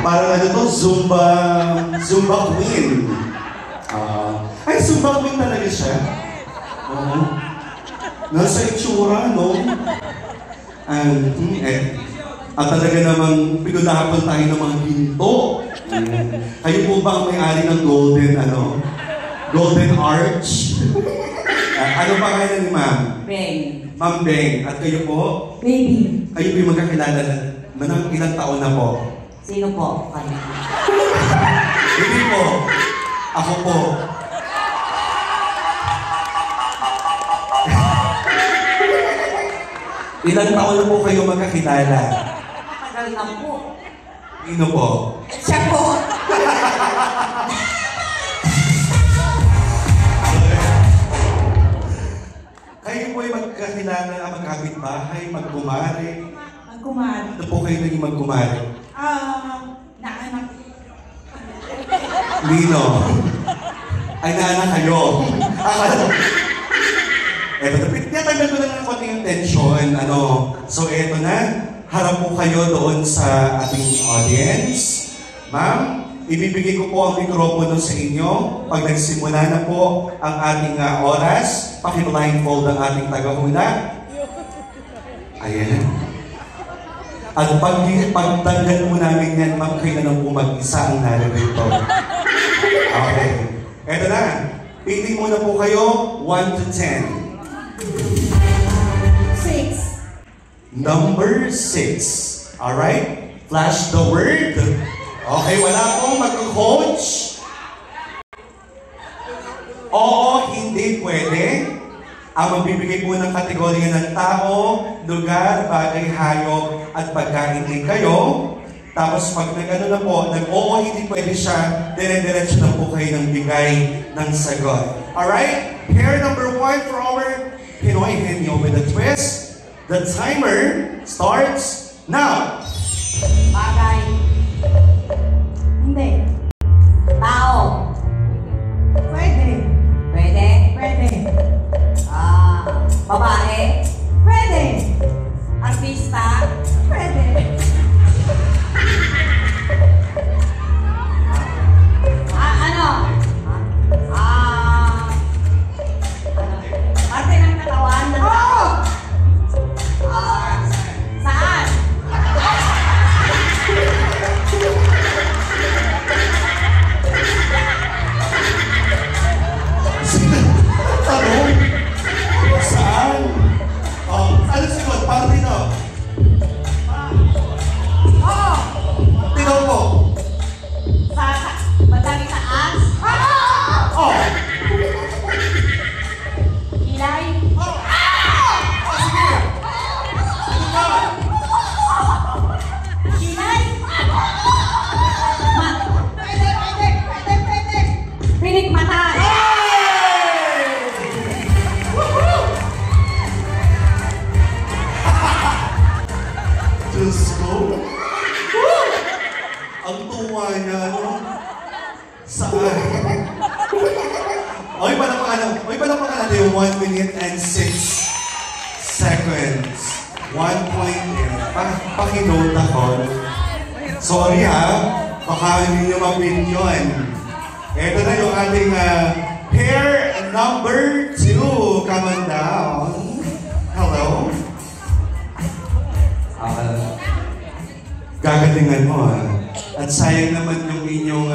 Parang ano to, Zumba Queen. Ay, Zumba Queen talaga siya. Oo. Nasa itsura, no? At talaga namang pinunahapon tayo ng mga ginto. Kayo po ba ang may-ari ng Golden Arch? Ano pa kayo ni Ma'am? Beng. Ma'am Beng. At kayo po? Baby. Kayo po yung magkakilala na ilang taon na po? Sino po? Kayo. Hindi po. Ako po. Ilang taon na po kayo magkakilala? Matagal na po. Sino po? Siya po. Kayo po ay magkakilala, magkapit-bahay, magkumare. Magkumare. Ano po kayo naging magkumare? Naanak. Lino. Ay, naanak kayo. Tinatanggap ko lang ng konting tension. So, eto na. Harap po kayo doon sa ating audience. Ma'am, ibibigay ko po ang mikropono sa inyo. Pag nagsimula na po ang ating oras, paki-blindfold ang ating tagahula. Ayan. At pagtanggal mo namin yan, ma'am, kayo na lang po mag-isa ang narito. Okay. Eto na. Piling muna po kayo, 1 to 10. 6. Number 6. Alright? Flash the word. Okay, wala pong mag-coach. Oo, hindi pwede. Ang magbibigay po ng kategorya ng tao, lugar, bagay, hayop, at pagkain din kayo. Tapos pag nag-ano na po, nag-oo, hindi pwede siya, dire-diretso na po kayo ng bigay ng sagot. Alright? Pair number 1 for our Pinoy Henyo with a twist. The timer starts now. Bagay. Hindi. Tao. Pwede. Pwede? Pwede. Babae? Pwede. Artista? Pwede. Parte ng katawan? Oo! Saan? Saan? Ano sigot? Parte na? Oo! Tinaw po. Bandang itaas? Oh! Kilay? Sige! Ano ba? Kilay? Pwede. Pilik mata. Diyos ko. Ang tuwa niya, no? Saan? Oy, palapakan natin yung 1 minute and 6 seconds. 1 point. Pakinote ako. Sorry ha, baka hindi nyo mapin yun. Ito na yung ating pair number 2. Come on down. Hello. Gagalingan mo ha. At sayang naman yung inyong